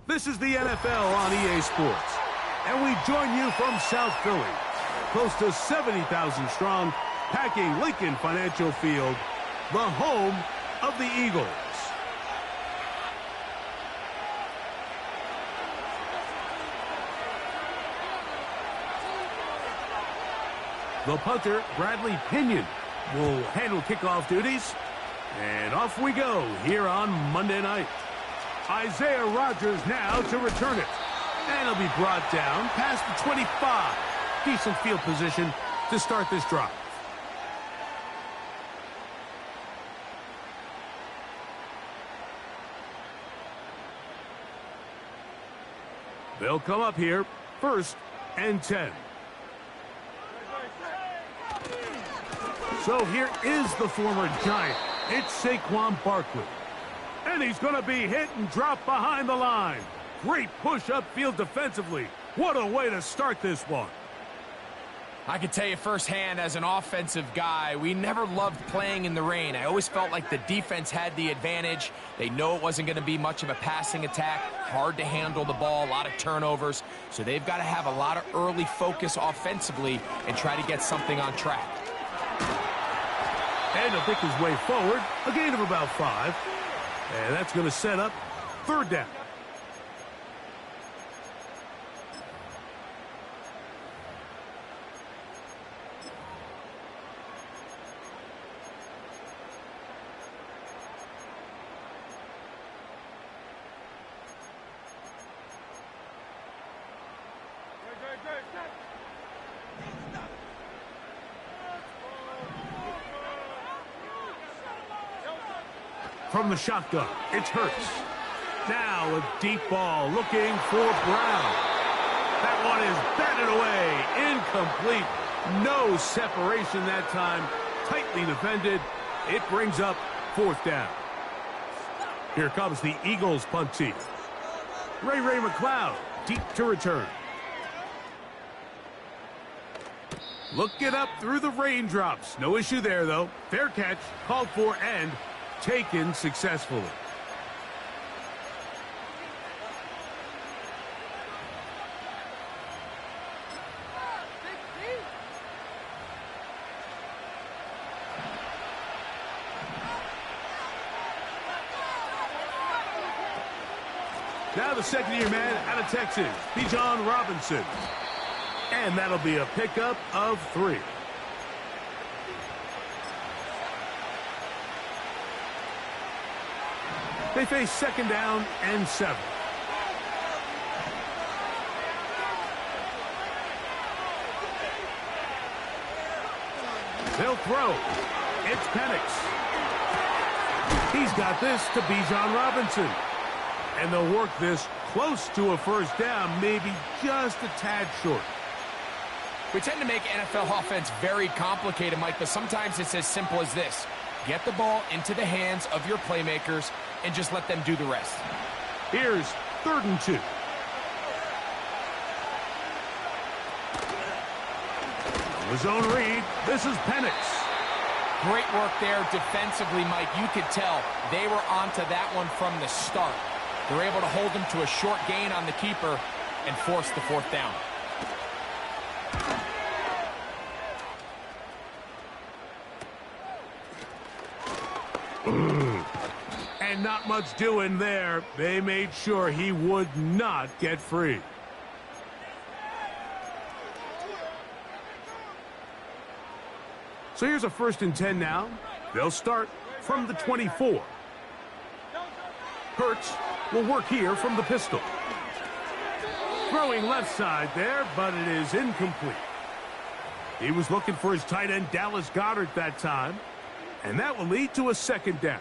This is the NFL on EA Sports, and we join you from South Philly, close to 70,000 strong, packing Lincoln Financial Field, the home of the Eagles. The punter, Bradley Pinion, will handle kickoff duties, and off we go here on Monday night. Isaiah Rodgers now to return it. And he'll be brought down past the 25. Decent field position to start this drive. They'll come up here, 1st and 10. So here is the former Giant. It's Saquon Barkley. And he's going to be hit and dropped behind the line. Great push upfield defensively. What a way to start this one. I can tell you firsthand as an offensive guy, we never loved playing in the rain. I always felt like the defense had the advantage. They know it wasn't going to be much of a passing attack. Hard to handle the ball, a lot of turnovers. So they've got to have a lot of early focus offensively and try to get something on track. And he'll pick his way forward, a gain of about 5. And that's going to set up 3rd down. From the shotgun, it's Hurts. Now a deep ball looking for Brown. That one is batted away. Incomplete. No separation that time. Tightly defended. It brings up 4th down. Here comes the Eagles punt team. Ray McLeod deep to return. Looking up through the raindrops. No issue there, though. Fair catch, called for, and taken successfully. Now the second-year man out of Texas, Bijan Robinson. And that'll be a pickup of 3. They face 2nd down and 7. They'll throw. It's Penix. He's got this to Bijan Robinson. And they'll work this close to a 1st down, maybe just a tad short. We tend to make NFL offense very complicated, Mike, but sometimes it's as simple as this. Get the ball into the hands of your playmakers and just let them do the rest. Here's 3rd and 2. The zone read. This is Penix. Great work there defensively, Mike. You could tell they were onto that one from the start. They're able to hold him to a short gain on the keeper and force the 4th down. And not much doing there. They made sure he would not get free. So here's a 1st and 10 now. They'll start from the 24. Hurts will work here from the pistol. Throwing left side there, but it is incomplete. He was looking for his tight end, Dallas Goedert, that time. And that will lead to a 2nd down.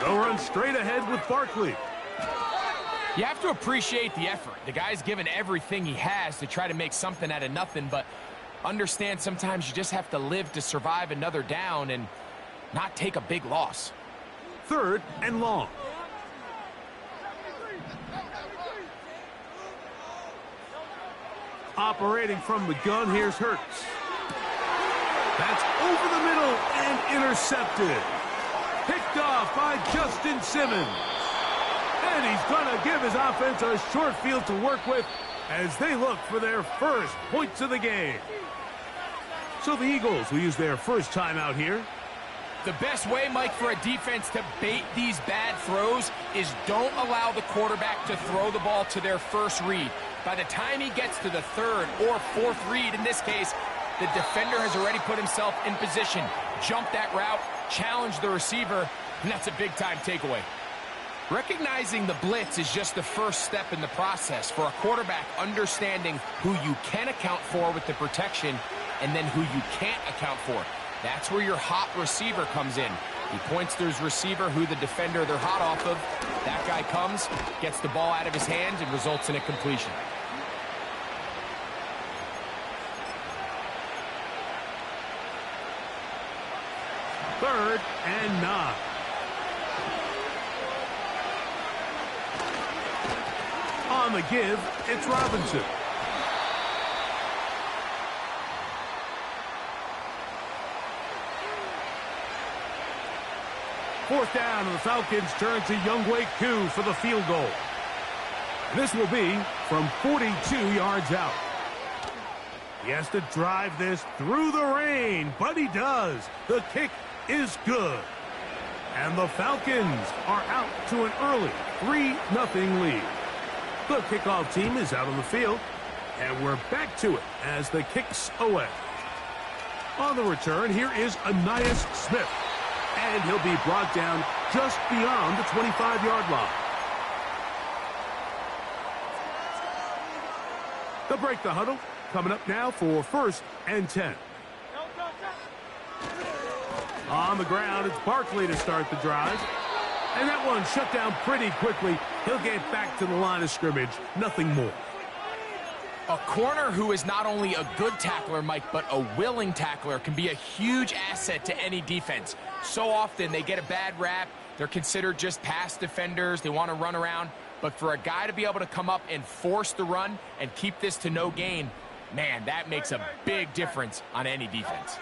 They'll run straight ahead with Barkley. You have to appreciate the effort. The guy's given everything he has to try to make something out of nothing, but understand sometimes you just have to live to survive another down and not take a big loss. 3rd and long. Operating from the gun, here's Hurts. That's over the middle and intercepted. Picked off by Justin Simmons. And he's going to give his offense a short field to work with as they look for their first points of the game. So the Eagles will use their first timeout here. The best way, Mike, for a defense to bait these bad throws is don't allow the quarterback to throw the ball to their first read. By the time he gets to the third or fourth read, in this case, the defender has already put himself in position, jumped that route, challenged the receiver, and that's a big-time takeaway. Recognizing the blitz is just the first step in the process for a quarterback understanding who you can account for with the protection and then who you can't account for. That's where your hot receiver comes in. He points to his receiver who the defender they're hot off of. That guy comes, gets the ball out of his hand, and results in a completion. Third and 9. On the give, it's Robinson. Fourth down, and the Falcons turn to Younghoe Koo for the field goal. This will be from 42 yards out. He has to drive this through the rain, but he does. The kick is good. And the Falcons are out to an early 3-0 lead. The kickoff team is out on the field, and we're back to it as the kick's away. On the return, here is Ainias Smith, and he'll be brought down just beyond the 25-yard line. They'll break the huddle. Coming up now for 1st and 10. On the ground, it's Barkley to start the drive. And that one shut down pretty quickly. He'll get back to the line of scrimmage. Nothing more. A corner who is not only a good tackler, Mike, but a willing tackler can be a huge asset to any defense. So often they get a bad rap. They're considered just pass defenders. They want to run around. But for a guy to be able to come up and force the run and keep this to no gain, man, that makes a big difference on any defense.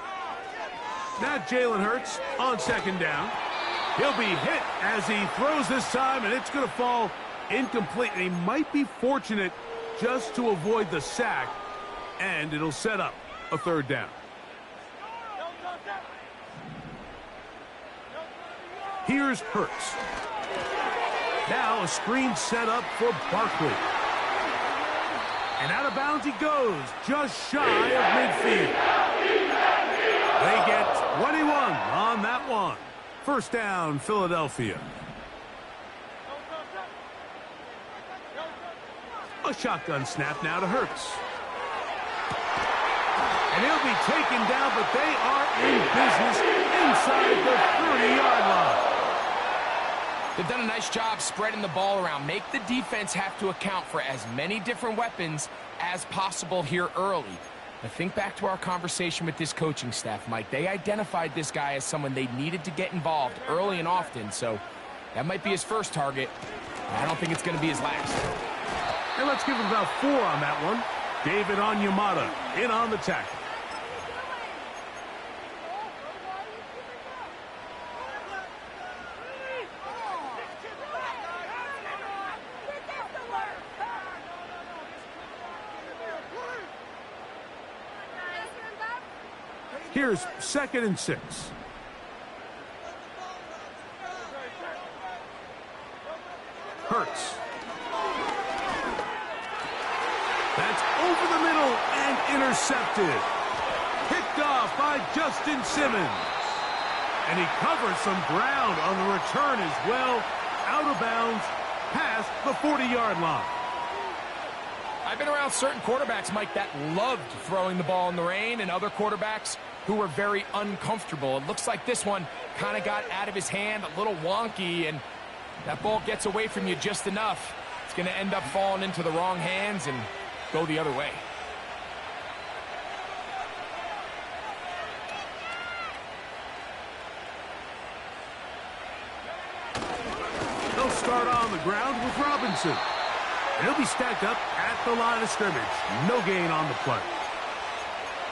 Now Jalen Hurts on 2nd down. He'll be hit as he throws this time, and it's going to fall incomplete. And he might be fortunate just to avoid the sack, and it'll set up a 3rd down. Here's Hurts. Now a screen set up for Barkley. And out of bounds he goes, just shy of midfield. They get 21 on that one. 1st down, Philadelphia. A shotgun snap now to Hurts. And he'll be taken down, but they are in business inside the 30-yard line. They've done a nice job spreading the ball around. Make the defense have to account for as many different weapons as possible here early. But think back to our conversation with this coaching staff, Mike. They identified this guy as someone they needed to get involved early and often, so that might be his first target. I don't think it's going to be his last. And let's give him about 4 on that one. David Onyemata in on the tackle. Here's 2nd and 6. Hurts. That's over the middle and intercepted. Picked off by Justin Simmons. And he covers some ground on the return as well. Out of bounds past the 40-yard line. I've been around certain quarterbacks, Mike, that loved throwing the ball in the rain, and other quarterbacks who were very uncomfortable. It looks like this one kind of got out of his hand, a little wonky, and that ball gets away from you just enough. It's going to end up falling into the wrong hands and go the other way. They'll start on the ground with Robinson. And he'll be stacked up at the line of scrimmage. No gain on the play.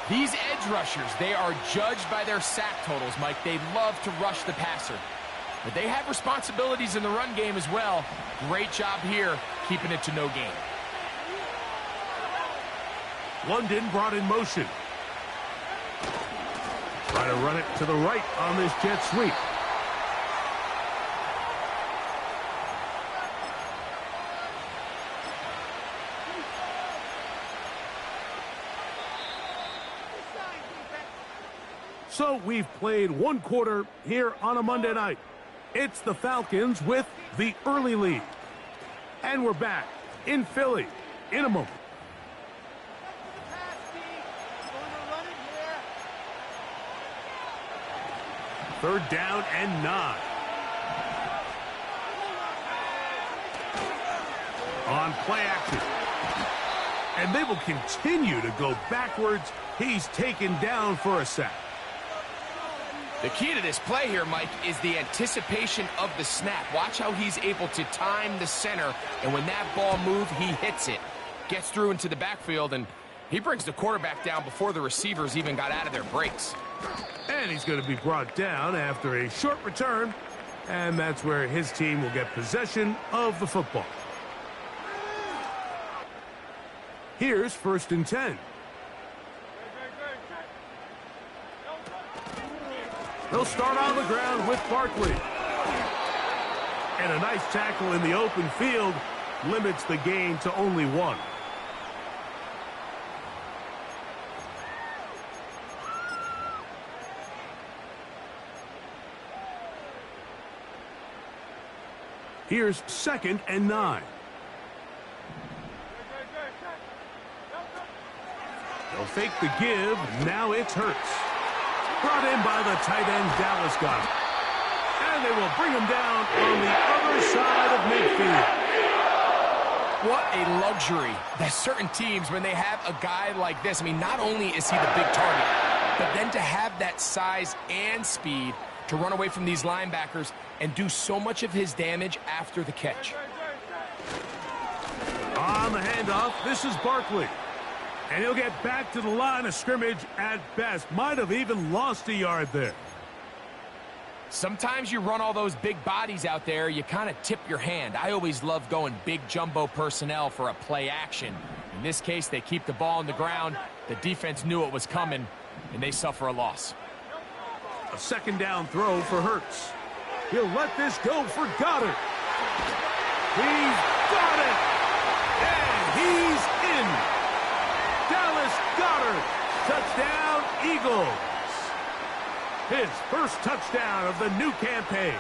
These edge rushers, they are judged by their sack totals, Mike. They love to rush the passer. But they have responsibilities in the run game as well. Great job here, keeping it to no gain. London brought in motion. Try to run it to the right on this jet sweep. So we've played one quarter here on a Monday night. It's the Falcons with the early lead. And we're back in Philly in a moment. Third down and 9. On play action. And they will continue to go backwards. He's taken down for a sack. The key to this play here, Mike, is the anticipation of the snap. Watch how he's able to time the center, and when that ball moves, he hits it. Gets through into the backfield, and he brings the quarterback down before the receivers even got out of their breaks. And he's going to be brought down after a short return, and that's where his team will get possession of the football. Here's 1st and 10. They'll start on the ground with Barkley. And a nice tackle in the open field limits the gain to only 1. Here's 2nd and 9. They'll fake the give. Now it's Hurts. Brought in by the tight end, Dallas got it. And they will bring him down on the other side of midfield. What a luxury that certain teams, when they have a guy like this, I mean, not only is he the big target, but then to have that size and speed to run away from these linebackers and do so much of his damage after the catch. On the handoff, this is Barkley. And he'll get back to the line of scrimmage at best. Might have even lost a yard there. Sometimes you run all those big bodies out there, you kind of tip your hand. I always love going big jumbo personnel for a play action. In this case, they keep the ball on the ground. The defense knew it was coming, and they suffer a loss. A 2nd down throw for Hurts. He'll let this go for Goddard. He's got it! And he's in! Dallas Goddard, touchdown Eagles. His first touchdown of the new campaign.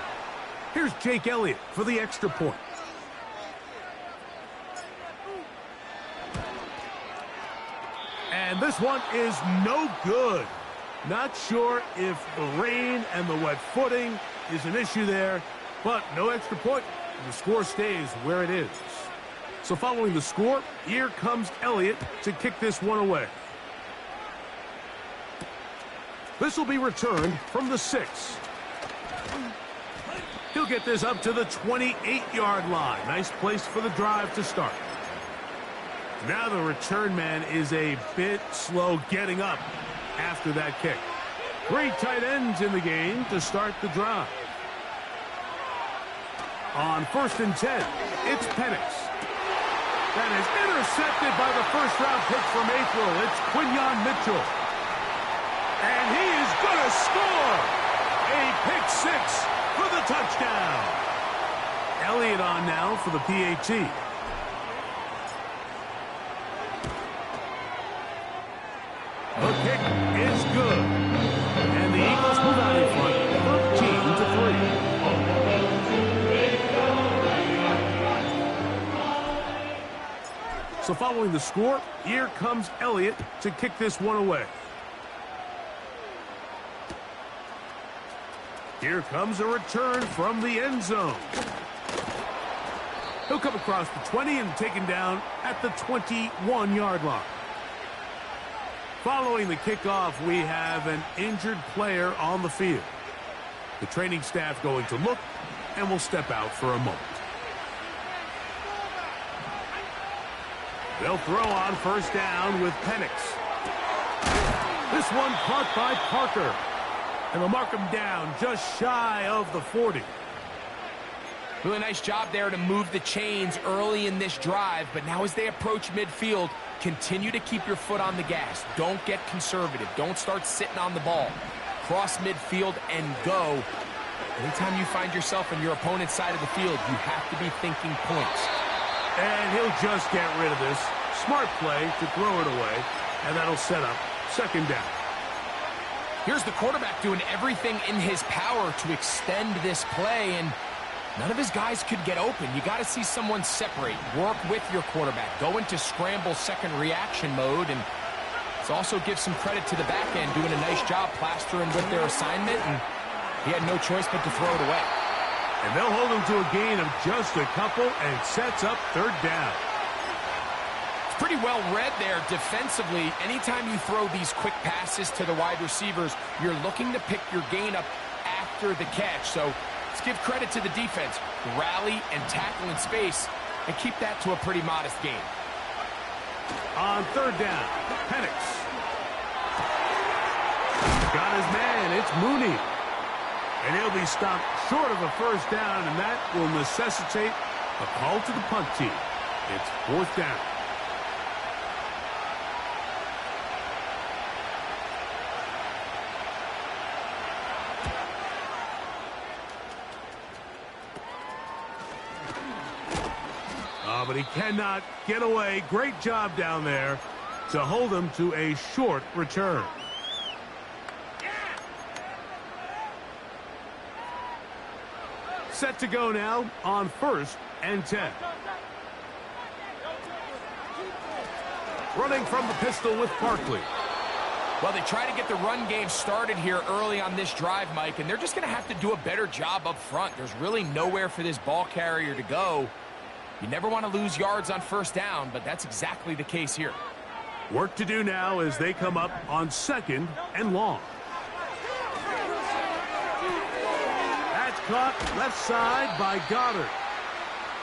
Here's Jake Elliott for the extra point. And this one is no good. Not sure if the rain and the wet footing is an issue there, but no extra point. The score stays where it is. So following the score, here comes Elliott to kick this one away. This will be returned from the 6. He'll get this up to the 28-yard line. Nice place for the drive to start. Now the return man is a bit slow getting up after that kick. 3 tight ends in the game to start the drive. On 1st and 10, it's Penix. That is intercepted by the first-round pick from April. It's Quinyon Mitchell. And he is going to score! A pick 6 for the touchdown. Elliott on now for the PAT. The kick is good. And the Eagles move out in front, 13-3. So following the score, here comes Elliott to kick this one away. Here comes a return from the end zone. He'll come across the 20 and taken down at the 21-yard line. Following the kickoff, we have an injured player on the field. The training staff going to look and will step out for a moment. They'll throw on first down with Penix. This one caught by Parker. And they'll mark him down just shy of the 40. Really nice job there to move the chains early in this drive, but now as they approach midfield, continue to keep your foot on the gas. Don't get conservative. Don't start sitting on the ball. Cross midfield and go. Anytime you find yourself on your opponent's side of the field, you have to be thinking points. And he'll just get rid of this. Smart play to throw it away, and that'll set up second down. Here's the quarterback doing everything in his power to extend this play, and none of his guys could get open. You got to see someone separate, work with your quarterback, go into scramble second reaction mode, and let's also give some credit to the back end doing a nice job plastering with their assignment, and he had no choice but to throw it away. And they'll hold him to a gain of just a couple, and it sets up third down. Pretty well read there defensively. Anytime you throw these quick passes to the wide receivers, you're looking to pick your gain up after the catch. So let's give credit to the defense. Rally and tackle in space and keep that to a pretty modest gain. On third down, Penix. Got his man. It's Mooney. And he'll be stopped short of a first down, and that will necessitate a call to the punt team. It's fourth down. But he cannot get away. Great job down there to hold him to a short return. Set to go now on 1st and 10. Running from the pistol with Barkley. Well, they try to get the run game started here early on this drive, Mike, and they're just going to have to do a better job up front. There's really nowhere for this ball carrier to go. You never want to lose yards on first down, but that's exactly the case here. Work to do now as they come up on 2nd and long. That's caught left side by Goddard.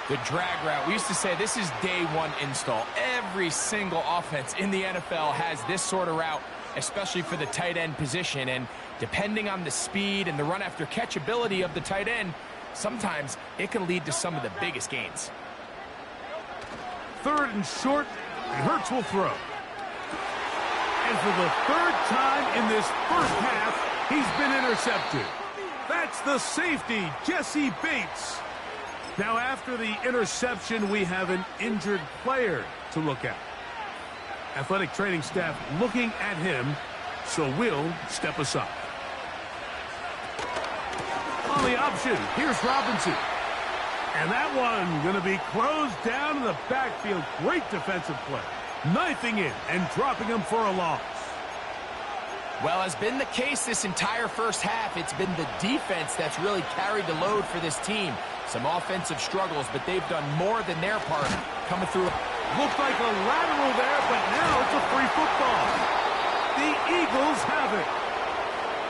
The drag route. We used to say this is day one install. Every single offense in the NFL has this sort of route, especially for the tight end position. And depending on the speed and the run after catch ability of the tight end, sometimes it can lead to some of the biggest gains. 3rd and short, and Hurts will throw. And for the 3rd time in this first half, he's been intercepted. That's the safety, Jesse Bates. Now after the interception, we have an injured player to look at. Athletic training staff looking at him, so we'll step aside. On the option, here's Robinson. And that one going to be closed down in the backfield. Great defensive play. Knifing in and dropping him for a loss. Well, as been the case this entire first half, it's been the defense that's really carried the load for this team. Some offensive struggles, but they've done more than their part coming through. Looked like a lateral there, but now it's a free football. The Eagles have it.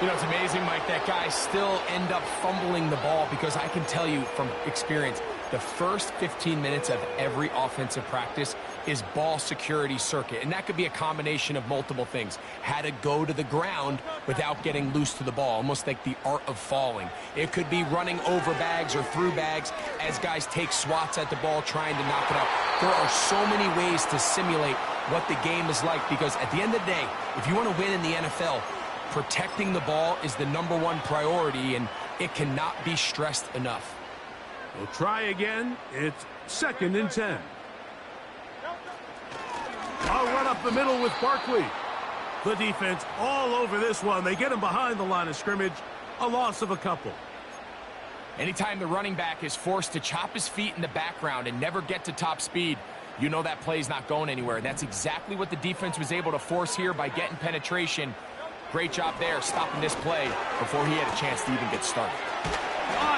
You know, it's amazing, Mike, that guys still end up fumbling the ball because I can tell you from experience, the first 15 minutes of every offensive practice is ball security circuit. And that could be a combination of multiple things. How to go to the ground without getting loose to the ball, almost like the art of falling. It could be running over bags or through bags as guys take swats at the ball trying to knock it out. There are so many ways to simulate what the game is like because at the end of the day, if you want to win in the NFL, protecting the ball is the #1 priority, and it cannot be stressed enough. We'll try again. It's 2nd and 10. I'll run up the middle with Barkley. The defense all over this one. They get him behind the line of scrimmage. A loss of a couple. Anytime the running back is forced to chop his feet in the background and never get to top speed, you know that play's not going anywhere. That's exactly what the defense was able to force here by getting penetration. Great job there stopping this play before he had a chance to even get started.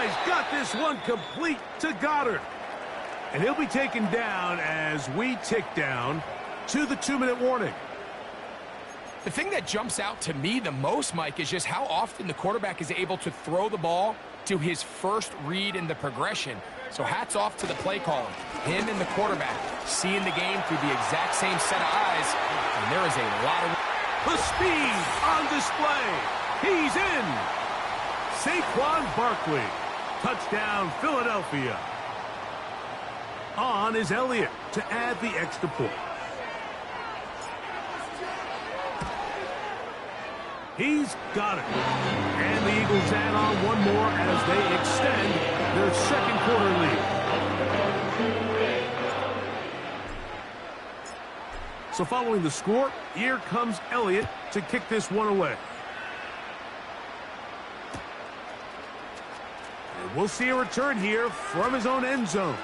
He's got this one complete to Goddard. And he'll be taken down as we tick down to the 2-minute warning. The thing that jumps out to me the most, Mike, is just how often the quarterback is able to throw the ball to his first read in the progression. So hats off to the play caller. Him and the quarterback seeing the game through the exact same set of eyes. And there is a lot of... The speed on display. He's in. Saquon Barkley. Touchdown, Philadelphia. On is Elliott to add the extra point. He's got it. And the Eagles add on one more as they extend their second quarter lead. So following the score, here comes Elliott to kick this one away. And we'll see a return here from his own end zone.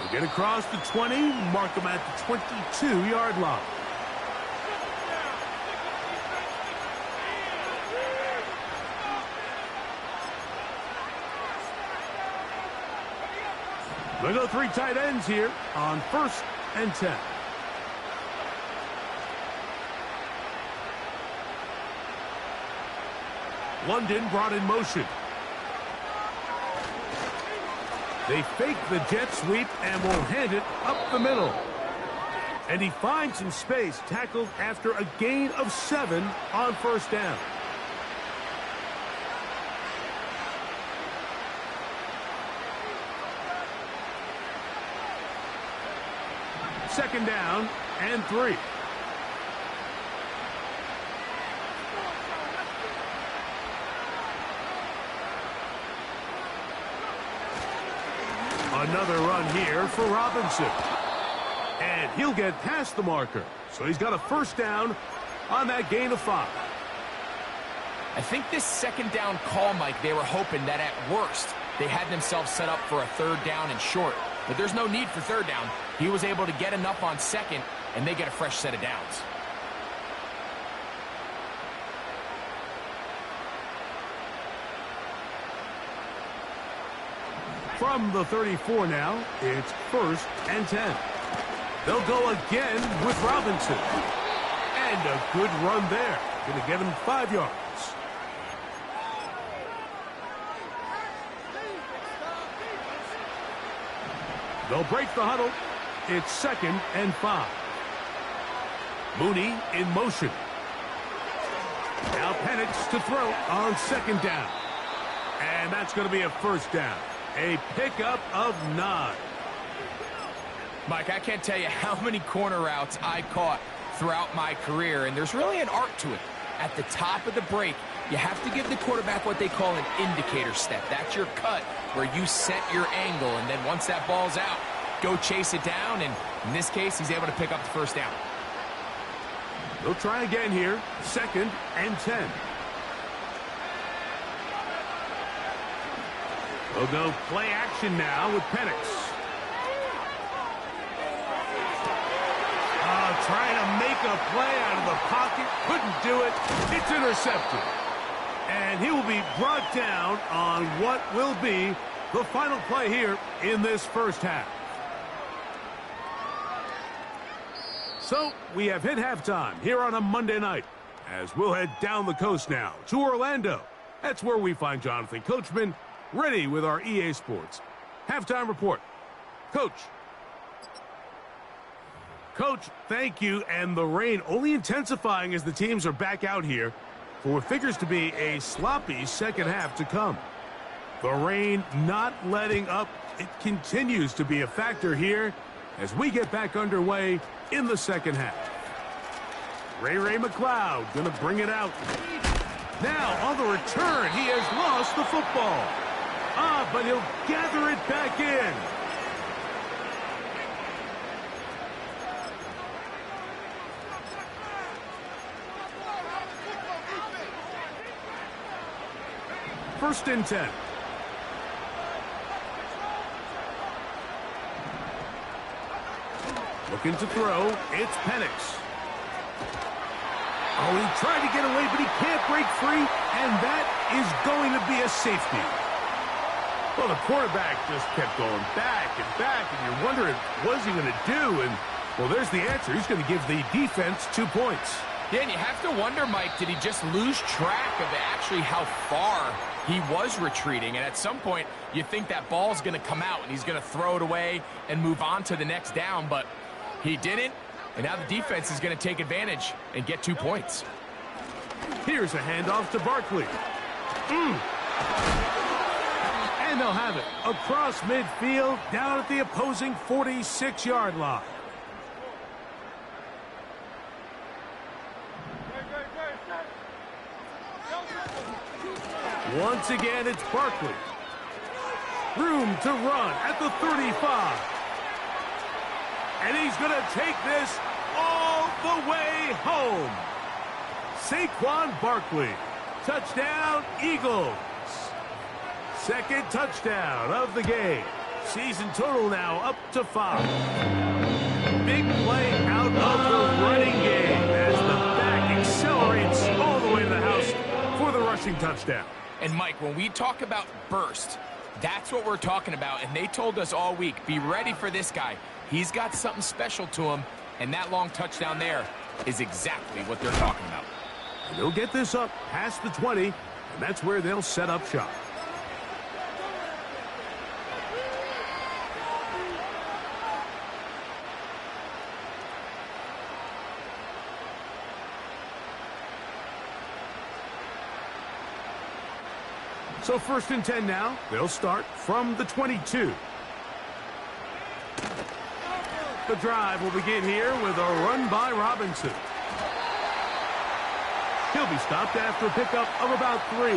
We'll get across the 20, mark him at the 22-yard line. They go three tight ends here on 1st and 10. London brought in motion. They fake the jet sweep and will hand it up the middle. And he finds some space, tackled after a gain of 7 on 1st down. Second down and 3. Another run here for Robinson. And he'll get past the marker. So he's got a 1st down on that gain of 5. I think this 2nd down call, Mike, they were hoping that at worst they had themselves set up for a 3rd down and short. But there's no need for 3rd down. He was able to get enough on 2nd, and they get a fresh set of downs. From the 34 now, it's 1st and 10. They'll go again with Robinson. And a good run there. Going to get him 5 yards. They'll break the huddle. It's 2nd and 5. Mooney in motion. Now Penix to throw on 2nd down. And that's going to be a 1st down. A pickup of 9. Mike, I can't tell you how many corner routes I caught throughout my career, and there's really an art to it. At the top of the break, you have to give the quarterback what they call an indicator step. That's your cut where you set your angle, and then once that ball's out, go chase it down, and in this case, he's able to pick up the 1st down. They'll try again here, 2nd and 10. They'll go play action now with Penix. Trying to make a play out of the pocket. Couldn't do it. It's intercepted. And he will be brought down on what will be the final play here in this 1st half. So we have hit halftime here on a Monday night as we'll head down the coast now to Orlando. That's where we find Jonathan Coachman ready with our EA Sports halftime report. Coach. Coach, thank you. And the rain only intensifying as the teams are back out here for what figures to be a sloppy 2nd half to come. The rain not letting up. It continues to be a factor here as we get back underway in the 2nd half. Ray McLeod going to bring it out. Now on the return, he has lost the football. But he'll gather it back in. First and 10. Looking to throw. It's Penix. Oh, he tried to get away, but he can't break free, and that is going to be a safety. Well, the quarterback just kept going back, and you're wondering, what's he going to do? And, well, there's the answer. He's going to give the defense 2 points. Yeah, and you have to wonder, Mike, did he just lose track of actually how far He was retreating, and at some point, you think that ball's going to come out, and he's going to throw it away and move on to the next down, but he didn't, and now the defense is going to take advantage and get 2 points. Here's a handoff to Barkley. And they'll have it across midfield, down at the opposing 46-yard line. Once again, it's Barkley. Room to run at the 35. And he's going to take this all the way home. Saquon Barkley. Touchdown, Eagles. Second touchdown of the game. Season total now up to 5. Big play out of the running game as the back accelerates all the way to the house for the rushing touchdown. And Mike, when we talk about burst, that's what we're talking about. And they told us all week, be ready for this guy. He's got something special to him, and that long touchdown there is exactly what they're talking about. And they'll get this up past the 20, and that's where they'll set up shop. So 1st and 10 now. They'll start from the 22. The drive will begin here with a run by Robinson. He'll be stopped after a pickup of about 3.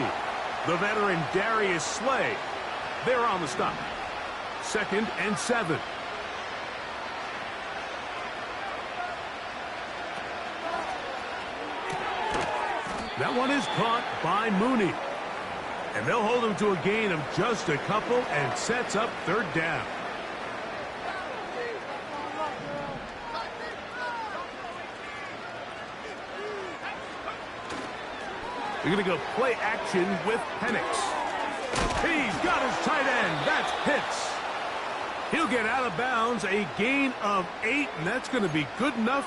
The veteran Darius Slay. They're on the stop. 2nd and 7. That one is caught by Mooney. And they'll hold him to a gain of just a couple and sets up 3rd down. They're going to go play action with Penix. He's got his tight end. That's Pitts. He'll get out of bounds, a gain of 8, and that's going to be good enough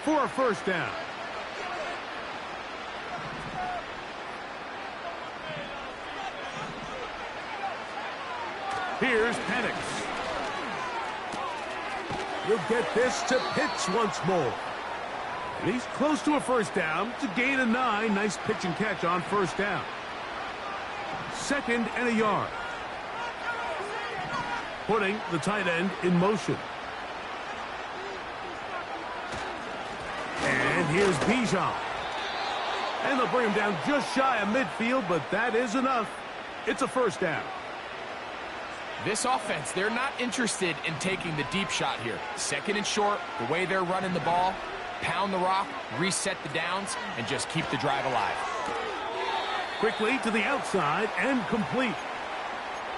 for a 1st down. Here's Penix. He'll get this to Pitts once more. And he's close to a 1st down to gain a 9. Nice pitch and catch on 1st down. 2nd and a yard. Putting the tight end in motion. And here's Bijan. And they'll bring him down just shy of midfield, but that is enough. It's a 1st down. This offense, they're not interested in taking the deep shot here. 2nd and short, the way they're running the ball, pound the rock, reset the downs, and just keep the drive alive. Quickly to the outside and complete.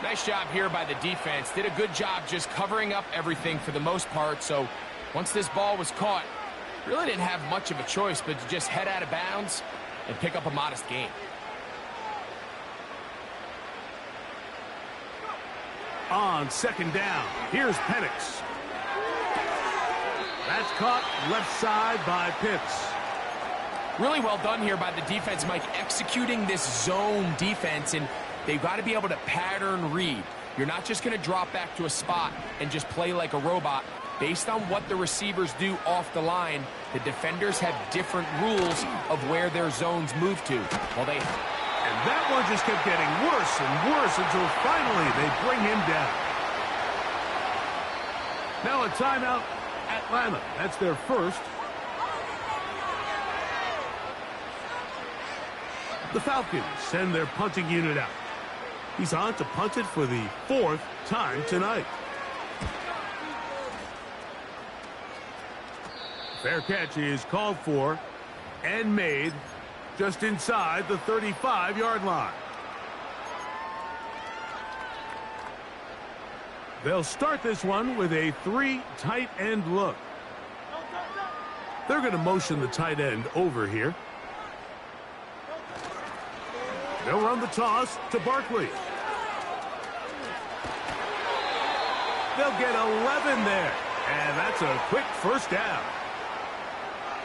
Nice job here by the defense. Did a good job just covering up everything for the most part. So once this ball was caught, really didn't have much of a choice but to just head out of bounds and pick up a modest gain. On 2nd down, here's Penix. That's caught left side by Pitts. Really well done here by the defense, Mike, executing this zone defense, and they've got to be able to pattern read. You're not just going to drop back to a spot and just play like a robot. Based on what the receivers do off the line, the defenders have different rules of where their zones move to. Well, and that one just kept getting worse and worse until finally they bring him down. Now a timeout, Atlanta. That's their 1st. The Falcons send their punting unit out. He's on to punt it for the 4th time tonight. Fair catch is called for and made just inside the 35-yard line. They'll start this one with a 3 tight end look. They're going to motion the tight end over here. They'll run the toss to Barkley. They'll get 11 there, and that's a quick 1st down.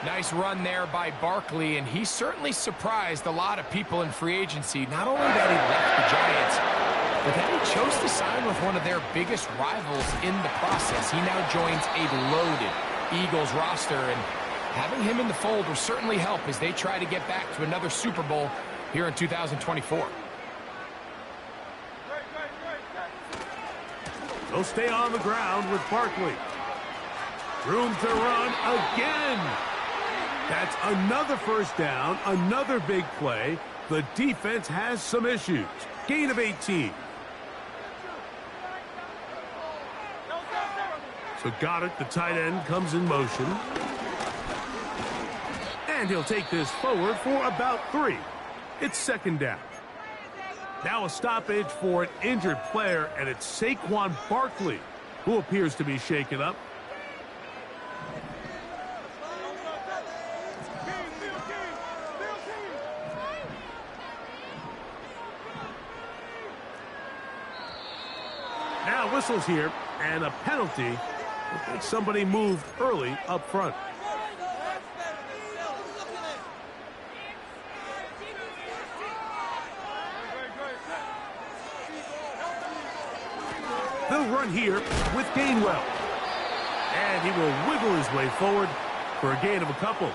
Nice run there by Barkley, and he certainly surprised a lot of people in free agency. Not only that he left the Giants, but that he chose to sign with one of their biggest rivals in the process. He now joins a loaded Eagles roster, and having him in the fold will certainly help as they try to get back to another Super Bowl here in 2024. They'll stay on the ground with Barkley. Room to run again. That's another first down, another big play. The defense has some issues. Gain of 18. So got it. The tight end comes in motion. And he'll take this forward for about 3. It's second down. Now a stoppage for an injured player, and it's Saquon Barkley who appears to be shaken up. Now whistles here, and a penalty. I think somebody moved early up front. They'll run here with Gainwell. And he will wiggle his way forward for a gain of a couple.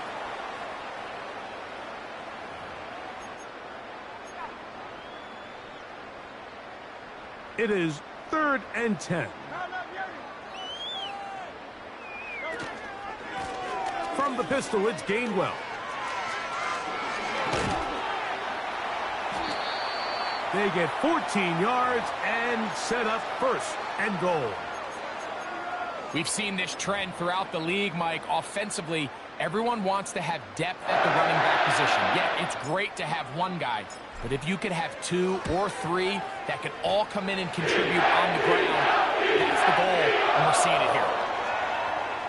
It is 3rd and 10. From the pistol, it's Gainwell. They get 14 yards and set up 1st and goal. We've seen this trend throughout the league, Mike. Offensively, everyone wants to have depth at the running back position. Yeah, it's great to have one guy, but if you could have 2 or 3 that could all come in and contribute on the ground, that's the goal, and we're seeing it here.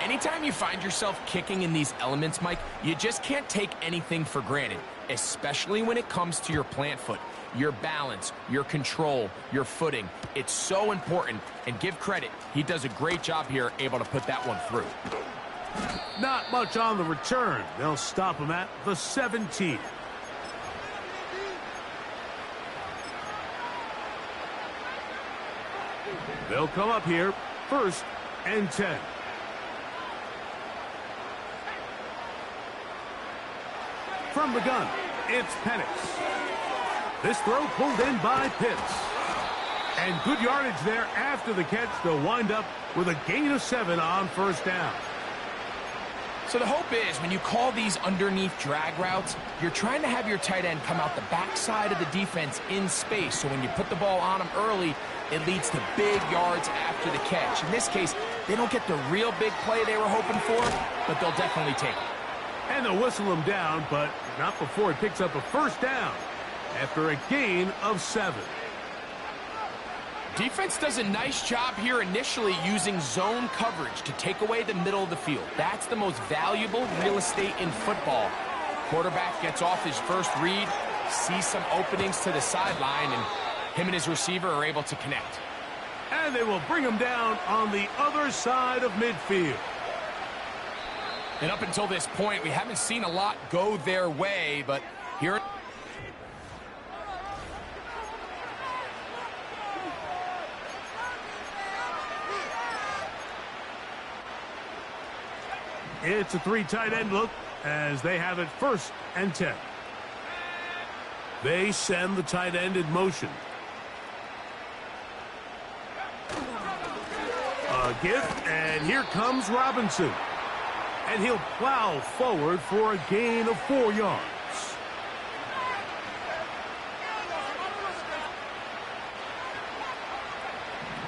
Anytime you find yourself kicking in these elements, Mike, you just can't take anything for granted, especially when it comes to your plant foot. Your balance, your control, your footing. It's so important, and give credit. He does a great job here, able to put that one through. Not much on the return. They'll stop him at the 17. They'll come up here, 1st and 10. From the gun, it's Penix. This throw pulled in by Pitts. And good yardage there after the catch. They'll wind up with a gain of 7 on 1st down. So the hope is when you call these underneath drag routes, you're trying to have your tight end come out the backside of the defense in space. So when you put the ball on him early, it leads to big yards after the catch. In this case, they don't get the real big play they were hoping for, but they'll definitely take it. And they'll whistle him down, but not before he picks up a 1st down after a gain of 7. Defense does a nice job here initially using zone coverage to take away the middle of the field. That's the most valuable real estate in football. Quarterback gets off his first read, sees some openings to the sideline, and him and his receiver are able to connect. And they will bring him down on the other side of midfield. And up until this point, we haven't seen a lot go their way, but here... It's a 3 tight end look as they have it 1st and 10. They send the tight end in motion. A give, and here comes Robinson. And he'll plow forward for a gain of 4 yards.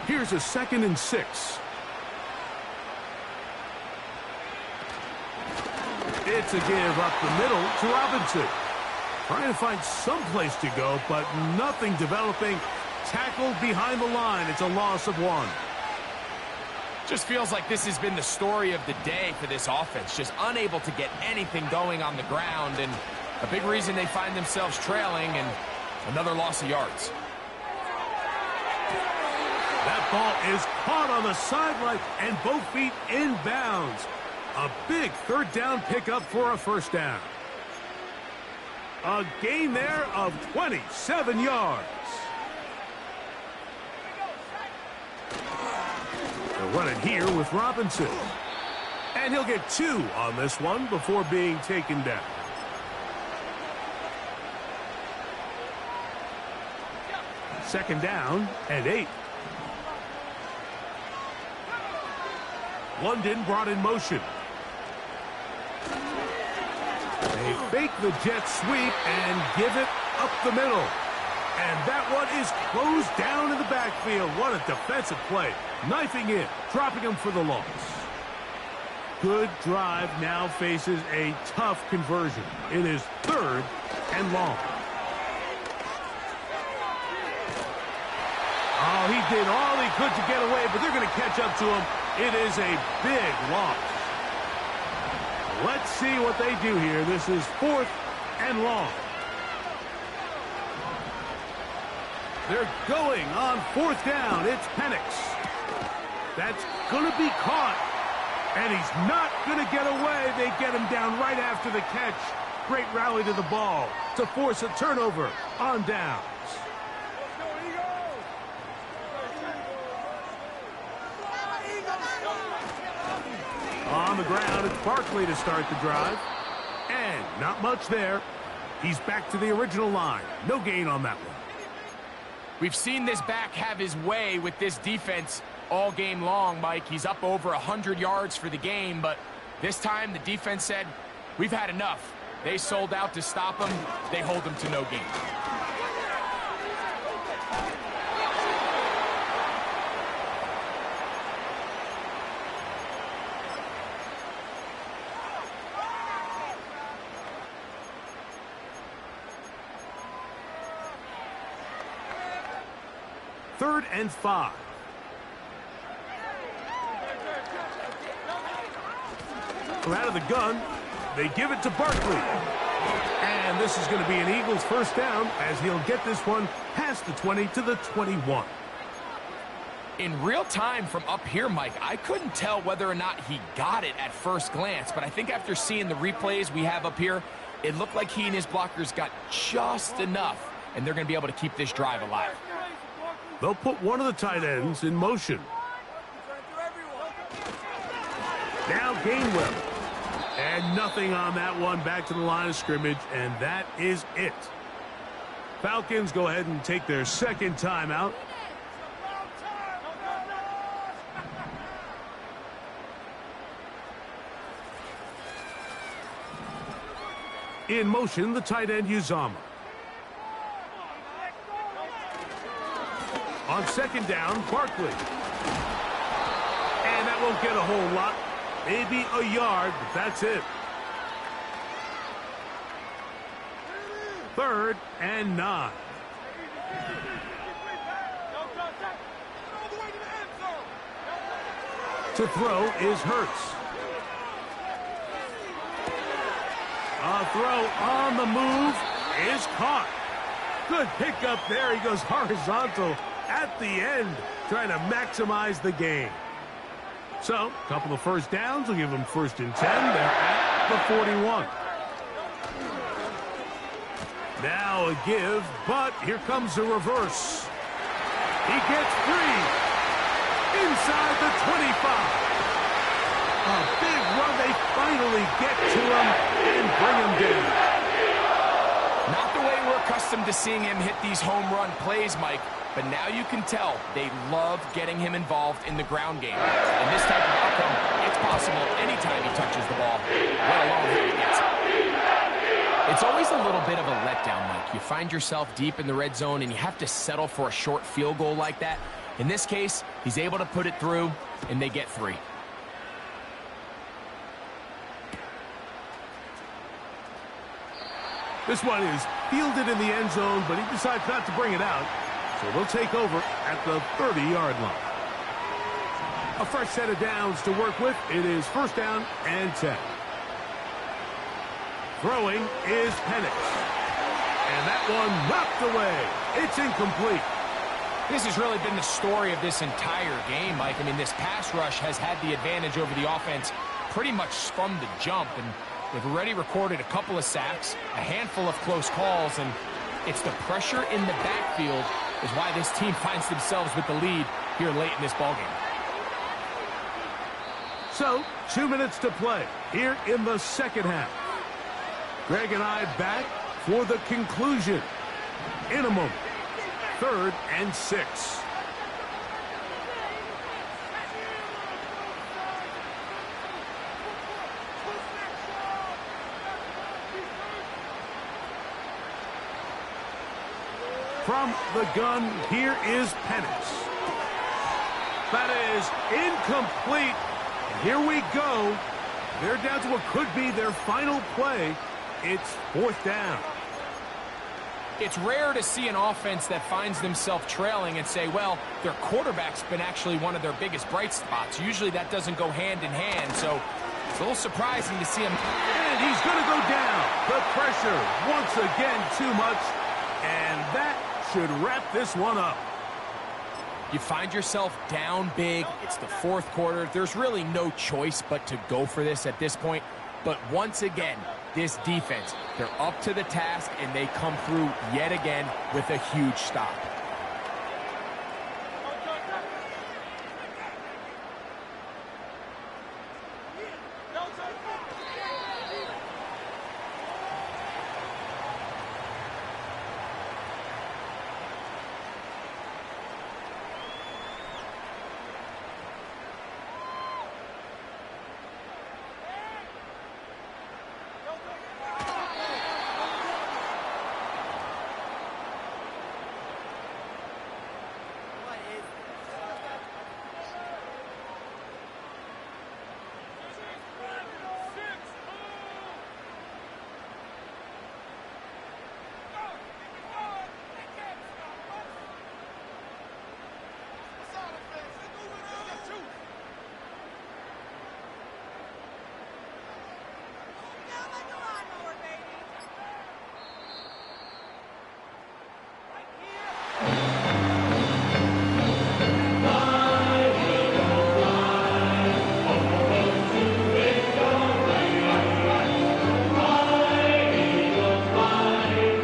Here's a 2nd and 6. It's a give up the middle to Robinson. Trying to find some place to go, but nothing developing. Tackled behind the line. It's a loss of 1. Just feels like this has been the story of the day for this offense. Just unable to get anything going on the ground, and a big reason they find themselves trailing, and another loss of yards. That ball is caught on the sideline, and both feet in bounds. A big third down pickup for a first down. A gain there of 27 yards. They'll run it here with Robinson. And he'll get 2 on this one before being taken down. Second down and 8. London brought in motion. They fake the jet sweep and give it up the middle. And that one is closed down in the backfield. What a defensive play. Knifing in, dropping him for the loss. Good drive now faces a tough conversion. It is 3rd and long. Oh, he did all he could to get away, but they're going to catch up to him. It is a big loss. Let's see what they do here. This is 4th and long. They're going on 4th down. It's Penix. That's going to be caught. And he's not going to get away. They get him down right after the catch. Great rally to the ball to force a turnover on downs. On the ground, it's Barkley to start the drive. And not much there. He's back to the original line. No gain on that one. We've seen this back have his way with this defense all game long, Mike. He's up over 100 yards for the game, but this time the defense said, we've had enough. They sold out to stop him. They hold him to no gain. Third and 5. Well, out of the gun, they give it to Barkley. And this is going to be an Eagles first down as he'll get this one past the 20 to the 21. In real time from up here, Mike, I couldn't tell whether or not he got it at first glance, but I think after seeing the replays we have up here, it looked like he and his blockers got just enough, and they're going to be able to keep this drive alive. They'll put one of the tight ends in motion. Now Gainwell. And nothing on that one, back to the line of scrimmage, and that is it. Falcons go ahead and take their second timeout. In motion, the tight end Uzama. On second down, Barkley. And that won't get a whole lot. Maybe a yard, but that's it. 3rd and 9. To throw is Hurts. A throw on the move is caught. Good pickup there. He goes horizontal at the end, trying to maximize the gain. So, a couple of first downs will give them 1st and 10. They're at the 41. Now a give, but here comes a reverse. He gets free inside the 25. A big run. They finally get to him and bring him down. Not the way we're accustomed to seeing him hit these home run plays, Mike, but now you can tell they love getting him involved in the ground game. And this type of outcome, it's possible anytime he touches the ball, let alone how he gets it. It's always a little bit of a letdown, Mike. You find yourself deep in the red zone and you have to settle for a short field goal like that. In this case, he's able to put it through, and they get 3. This one is fielded in the end zone, but he decides not to bring it out. So they'll take over at the 30-yard line. A fresh set of downs to work with. It is 1st down and 10. Throwing is Penix. And that one knocked away. It's incomplete. This has really been the story of this entire game, Mike. I mean, this pass rush has had the advantage over the offense pretty much from the jump, and they've already recorded a couple of sacks, a handful of close calls, and it's the pressure in the backfield is why this team finds themselves with the lead here late in this ballgame. So, 2 minutes to play here in the second half. Greg and I back for the conclusion in a moment. 3rd and 6. From the gun, here is Penix. That is incomplete. And here we go. They're down to what could be their final play. It's 4th down. It's rare to see an offense that finds themselves trailing and say, well, their quarterback's been actually one of their biggest bright spots. Usually that doesn't go hand in hand, so it's a little surprising to see him. And he's going to go down. The pressure, once again, too much. And that should wrap this one up. You find yourself down big. It's the 4th quarter. There's really no choice but to go for this at this point. But once again, this defense, they're up to the task, and they come through yet again with a huge stop.